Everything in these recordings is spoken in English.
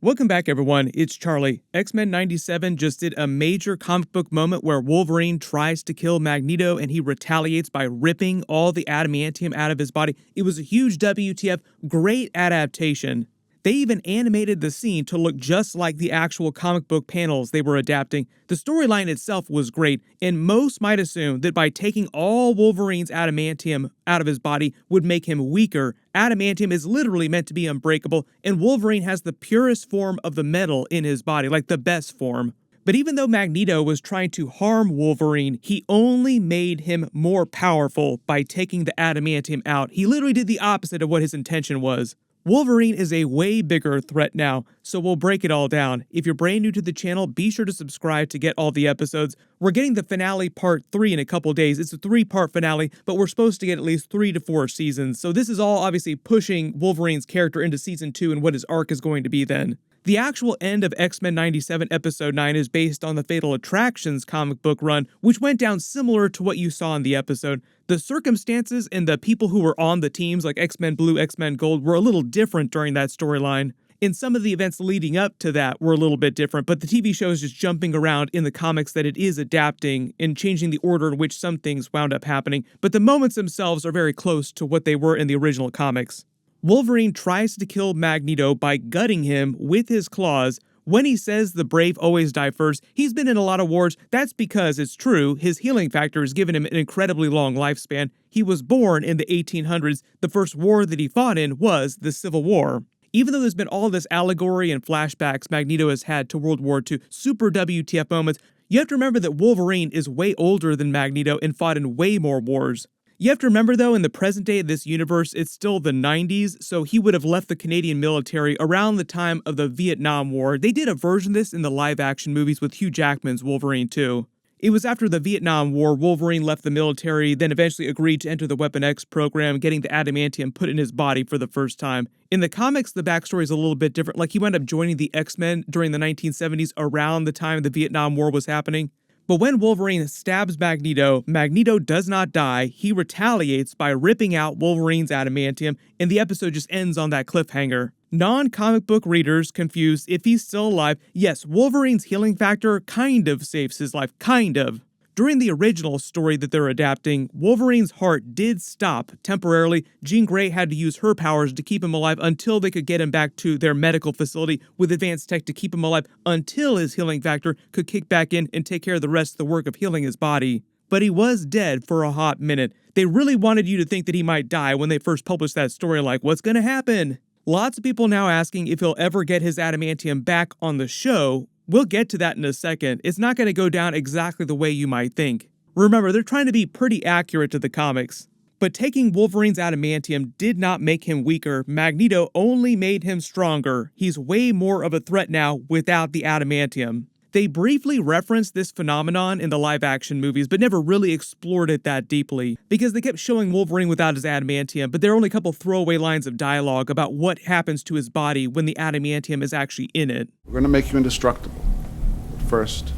Welcome back, everyone. It's Charlie. X-Men 97 just did a major comic book moment where Wolverine tries to kill Magneto and he retaliates by ripping all the adamantium out of his body. It was a huge WTF, great adaptation. They even animated the scene to look just like the actual comic book panels they were adapting. The storyline itself was great, and most might assume that by taking all Wolverine's adamantium out of his body would make him weaker. Adamantium is literally meant to be unbreakable, and Wolverine has the purest form of the metal in his body, like the best form. But even though Magneto was trying to harm Wolverine, he only made him more powerful by taking the adamantium out. He literally did the opposite of what his intention was. Wolverine is a way bigger threat now, so we'll break it all down. If you're brand new to the channel, be sure to subscribe to get all the episodes. We're getting the finale part 3 in a couple days. It's a 3-part finale, but we're supposed to get at least 3 to 4 seasons, so this is all obviously pushing Wolverine's character into season 2 and what his arc is going to be then. The actual end of X-Men 97 episode 9 is based on the Fatal Attractions comic book run, which went down similar to what you saw in the episode. The circumstances and the people who were on the teams like X-Men Blue, X-Men Gold were a little different during that storyline. And some of the events leading up to that were a little bit different, but the TV show is just jumping around in the comics that it is adapting and changing the order in which some things wound up happening, but the moments themselves are very close to what they were in the original comics. Wolverine tries to kill Magneto by gutting him with his claws. When he says the brave always die first, he's been in a lot of wars. That's because it's true. His healing factor has given him an incredibly long lifespan. He was born in the 1800s. The first war that he fought in was the Civil War. Even though there's been all this allegory and flashbacks Magneto has had to World War II, super WTF moments, you have to remember that Wolverine is way older than Magneto and fought in way more wars. You have to remember, though, in the present day of this universe, it's still the 90s, so he would have left the Canadian military around the time of the Vietnam War. They did a version of this in the live-action movies with Hugh Jackman's Wolverine, too. It was after the Vietnam War, Wolverine left the military, then eventually agreed to enter the Weapon X program, getting the adamantium put in his body for the first time. In the comics, the backstory is a little bit different, like he wound up joining the X-Men during the 1970s around the time the Vietnam War was happening. But when Wolverine stabs Magneto, Magneto does not die. He retaliates by ripping out Wolverine's adamantium, and the episode just ends on that cliffhanger. Non-comic book readers confused if he's still alive. Yes, Wolverine's healing factor kind of saves his life, kind of. During the original story that they're adapting, Wolverine's heart did stop temporarily. Jean Grey had to use her powers to keep him alive until they could get him back to their medical facility with advanced tech to keep him alive until his healing factor could kick back in and take care of the rest of the work of healing his body. But he was dead for a hot minute. They really wanted you to think that he might die when they first published that story, like, what's gonna happen? Lots of people now asking if he'll ever get his adamantium back on the show. We'll get to that in a second. It's not going to go down exactly the way you might think. Remember, they're trying to be pretty accurate to the comics. But taking Wolverine's adamantium did not make him weaker. Magneto only made him stronger. He's way more of a threat now without the adamantium. They briefly referenced this phenomenon in the live-action movies, but never really explored it that deeply, because they kept showing Wolverine without his adamantium, but there are only a couple throwaway lines of dialogue about what happens to his body when the adamantium is actually in it. We're going to make you indestructible, but first,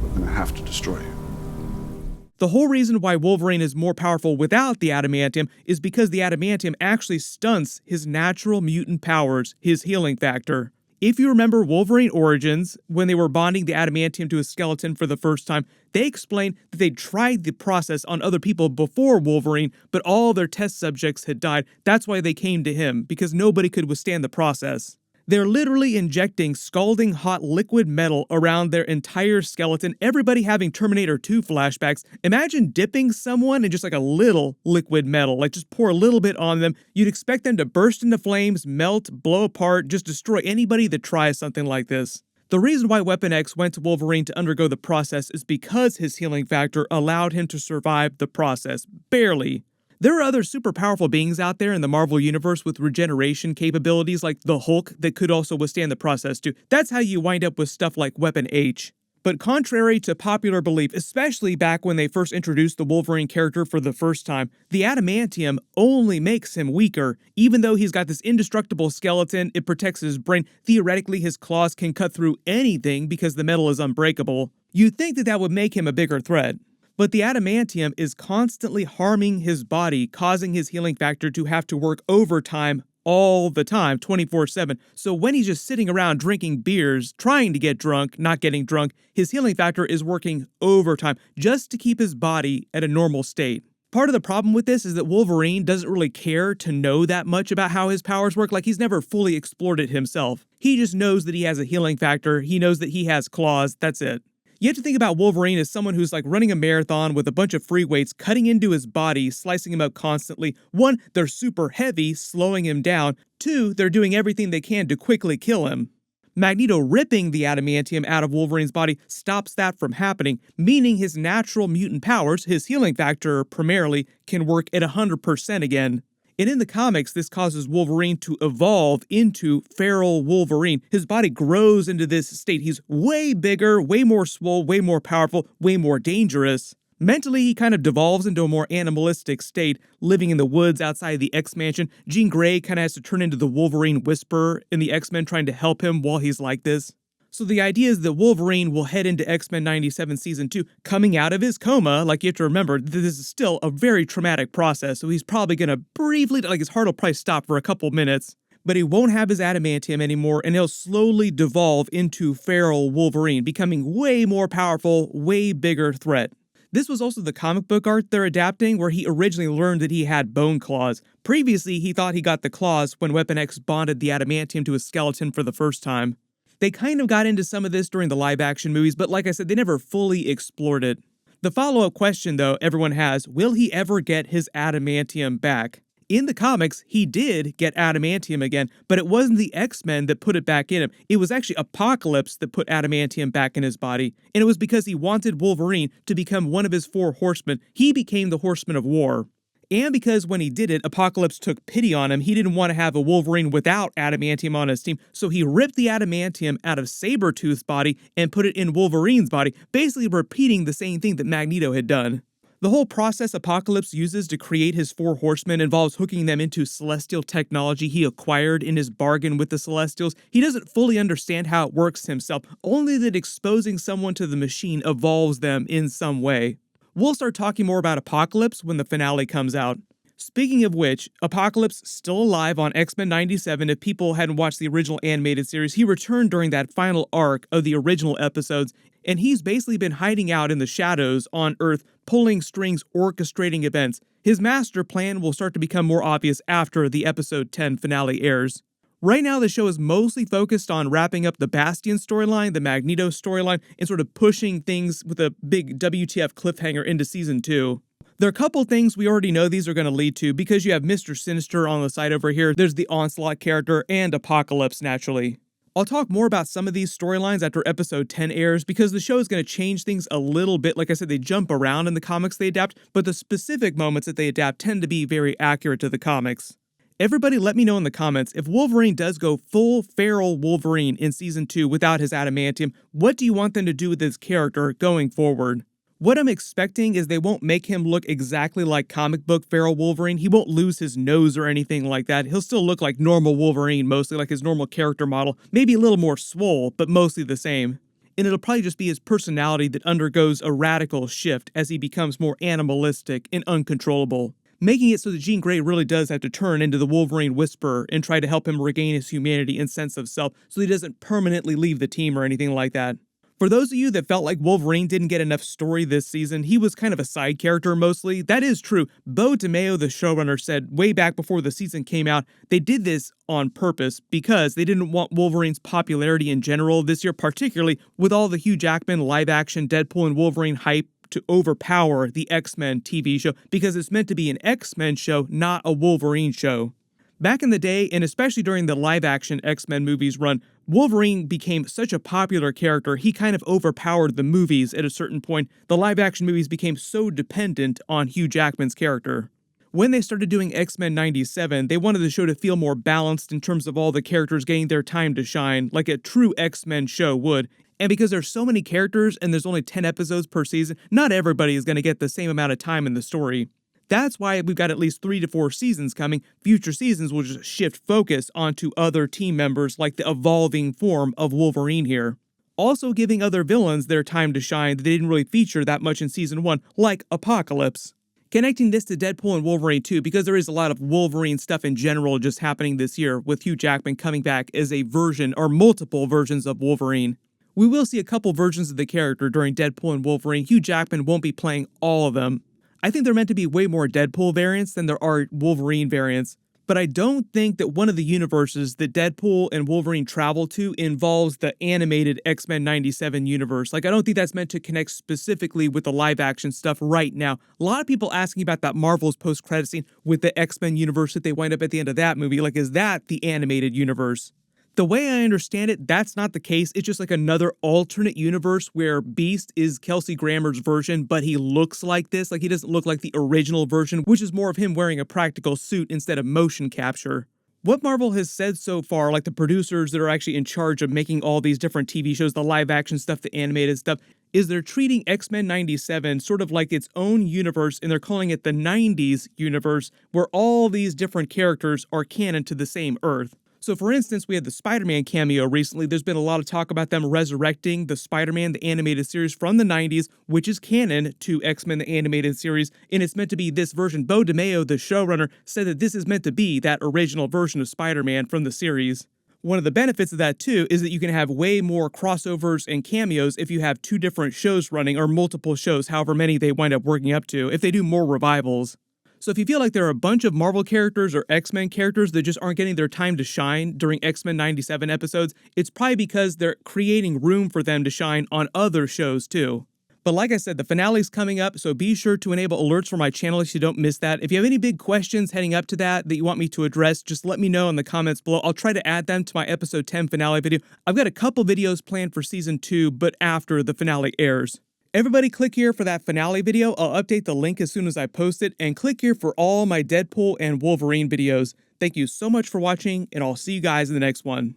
we're going to have to destroy you. The whole reason why Wolverine is more powerful without the adamantium is because the adamantium actually stunts his natural mutant powers, his healing factor. If you remember Wolverine Origins, when they were bonding the adamantium to his skeleton for the first time, they explained that they tried the process on other people before Wolverine, but all their test subjects had died. That's why they came to him, because nobody could withstand the process. They're literally injecting scalding hot liquid metal around their entire skeleton, everybody having Terminator 2 flashbacks. Imagine dipping someone in just like a little liquid metal, like just pour a little bit on them. You'd expect them to burst into flames, melt, blow apart, just destroy anybody that tries something like this. The reason why Weapon X went to Wolverine to undergo the process is because his healing factor allowed him to survive the process. Barely. There are other super powerful beings out there in the Marvel Universe with regeneration capabilities like the Hulk that could also withstand the process too. That's how you wind up with stuff like Weapon H. But contrary to popular belief, especially back when they first introduced the Wolverine character for the first time, the adamantium only makes him weaker. Even though he's got this indestructible skeleton, it protects his brain. Theoretically, his claws can cut through anything because the metal is unbreakable. You'd think that that would make him a bigger threat. But the adamantium is constantly harming his body, causing his healing factor to have to work overtime all the time, 24/7. So when he's just sitting around drinking beers, trying to get drunk, not getting drunk, his healing factor is working overtime just to keep his body at a normal state. Part of the problem with this is that Wolverine doesn't really care to know that much about how his powers work. Like, he's never fully explored it himself. He just knows that he has a healing factor. He knows that he has claws. That's it. You have to think about Wolverine as someone who's like running a marathon with a bunch of free weights cutting into his body, slicing him up constantly. One, they're super heavy, slowing him down. Two, they're doing everything they can to quickly kill him. Magneto ripping the adamantium out of Wolverine's body stops that from happening, meaning his natural mutant powers, his healing factor primarily, can work at 100% again. And in the comics, this causes Wolverine to evolve into feral Wolverine. His body grows into this state. He's way bigger, way more swole, way more powerful, way more dangerous. Mentally, he kind of devolves into a more animalistic state, living in the woods outside the X-Mansion. Jean Grey kind of has to turn into the Wolverine Whisperer in the X-Men, trying to help him while he's like this. So the idea is that Wolverine will head into X-Men 97 Season 2, coming out of his coma. Like, you have to remember, this is still a very traumatic process, so he's probably going to briefly, like, his heart will probably stop for a couple minutes. But he won't have his adamantium anymore, and he'll slowly devolve into feral Wolverine, becoming way more powerful, way bigger threat. This was also the comic book art they're adapting, where he originally learned that he had bone claws. Previously, he thought he got the claws when Weapon X bonded the adamantium to his skeleton for the first time. They kind of got into some of this during the live-action movies, but like I said, they never fully explored it. The follow-up question, though, everyone has, will he ever get his adamantium back? In the comics, he did get adamantium again, but it wasn't the X-Men that put it back in him. It was actually Apocalypse that put adamantium back in his body, and it was because he wanted Wolverine to become one of his 4 horsemen. He became the Horseman of War. And because when he did it, Apocalypse took pity on him, he didn't want to have a Wolverine without adamantium on his team, so he ripped the adamantium out of Sabretooth's body and put it in Wolverine's body, basically repeating the same thing that Magneto had done. The whole process Apocalypse uses to create his 4 horsemen involves hooking them into celestial technology he acquired in his bargain with the Celestials. He doesn't fully understand how it works himself, only that exposing someone to the machine evolves them in some way. We'll start talking more about Apocalypse when the finale comes out. Speaking of which, Apocalypse still alive on X-Men 97. If people hadn't watched the original animated series, he returned during that final arc of the original episodes, and he's basically been hiding out in the shadows on Earth, pulling strings, orchestrating events. His master plan will start to become more obvious after the episode 10 finale airs. Right now, the show is mostly focused on wrapping up the Bastion storyline, the Magneto storyline, and sort of pushing things with a big WTF cliffhanger into Season 2. There are a couple things we already know these are going to lead to, because you have Mr. Sinister on the side over here, there's the Onslaught character, and Apocalypse, naturally. I'll talk more about some of these storylines after episode 10 airs, because the show is going to change things a little bit. Like I said, they jump around in the comics they adapt, but the specific moments that they adapt tend to be very accurate to the comics. Everybody let me know in the comments, if Wolverine does go full feral Wolverine in Season 2 without his adamantium, what do you want them to do with his character going forward? What I'm expecting is they won't make him look exactly like comic book feral Wolverine. He won't lose his nose or anything like that. He'll still look like normal Wolverine, mostly like his normal character model. Maybe a little more swole, but mostly the same. And it'll probably just be his personality that undergoes a radical shift as he becomes more animalistic and uncontrollable, making it so that Jean Grey really does have to turn into the Wolverine Whisperer and try to help him regain his humanity and sense of self so he doesn't permanently leave the team or anything like that. For those of you that felt like Wolverine didn't get enough story this season, he was kind of a side character mostly. That is true. Cameo, the showrunner, said way back before the season came out, they did this on purpose because they didn't want Wolverine's popularity in general this year, particularly with all the Hugh Jackman live-action Deadpool and Wolverine hype, to overpower the X-Men TV show, because it's meant to be an X-Men show, not a Wolverine show. Back in the day, and especially during the live-action X-Men movies run, Wolverine became such a popular character, he kind of overpowered the movies at a certain point. The live-action movies became so dependent on Hugh Jackman's character. When they started doing X-Men 97, they wanted the show to feel more balanced in terms of all the characters getting their time to shine, like a true X-Men show would. And because there's so many characters and there's only 10 episodes per season, not everybody is going to get the same amount of time in the story. That's why we've got at least 3 to 4 seasons coming. Future seasons will just shift focus onto other team members, like the evolving form of Wolverine here. Also giving other villains their time to shine that they didn't really feature that much in Season 1, like Apocalypse. Connecting this to Deadpool and Wolverine too, because there is a lot of Wolverine stuff in general just happening this year, with Hugh Jackman coming back as a version or multiple versions of Wolverine. We will see a couple versions of the character during Deadpool and Wolverine. Hugh Jackman won't be playing all of them. I think they're meant to be way more Deadpool variants than there are Wolverine variants. But I don't think that one of the universes that Deadpool and Wolverine travel to involves the animated X-Men 97 universe. Like, I don't think that's meant to connect specifically with the live-action stuff right now. A lot of people asking about that Marvel's post-credit scene with the X-Men universe that they wind up at the end of that movie. Like, is that the animated universe? The way I understand it, that's not the case. It's just like another alternate universe where Beast is Kelsey Grammer's version, but he looks like this. Like, he doesn't look like the original version, which is more of him wearing a practical suit instead of motion capture. What Marvel has said so far, like the producers that are actually in charge of making all these different TV shows, the live action stuff, the animated stuff, is they're treating X-Men 97 sort of like its own universe, and they're calling it the 90s universe, where all these different characters are canon to the same Earth. So for instance, we had the Spider-Man cameo recently. There's been a lot of talk about them resurrecting the Spider-Man, the animated series from the 90s, which is canon to X-Men, the animated series, and it's meant to be this version. Bo DeMeo, the showrunner, said that this is meant to be that original version of Spider-Man from the series. One of the benefits of that, too, is that you can have way more crossovers and cameos if you have two different shows running, or multiple shows, however many they wind up working up to, if they do more revivals. So if you feel like there are a bunch of Marvel characters or X-Men characters that just aren't getting their time to shine during X-Men 97 episodes, it's probably because they're creating room for them to shine on other shows too. But like I said, the finale's coming up, so be sure to enable alerts for my channel so you don't miss that. If you have any big questions heading up to that you want me to address, just let me know in the comments below. I'll try to add them to my episode 10 finale video. I've got a couple videos planned for season 2, but after the finale airs. Everybody click here for that finale video. I'll update the link as soon as I post it, and click here for all my Deadpool and Wolverine videos. Thank you so much for watching, and I'll see you guys in the next one.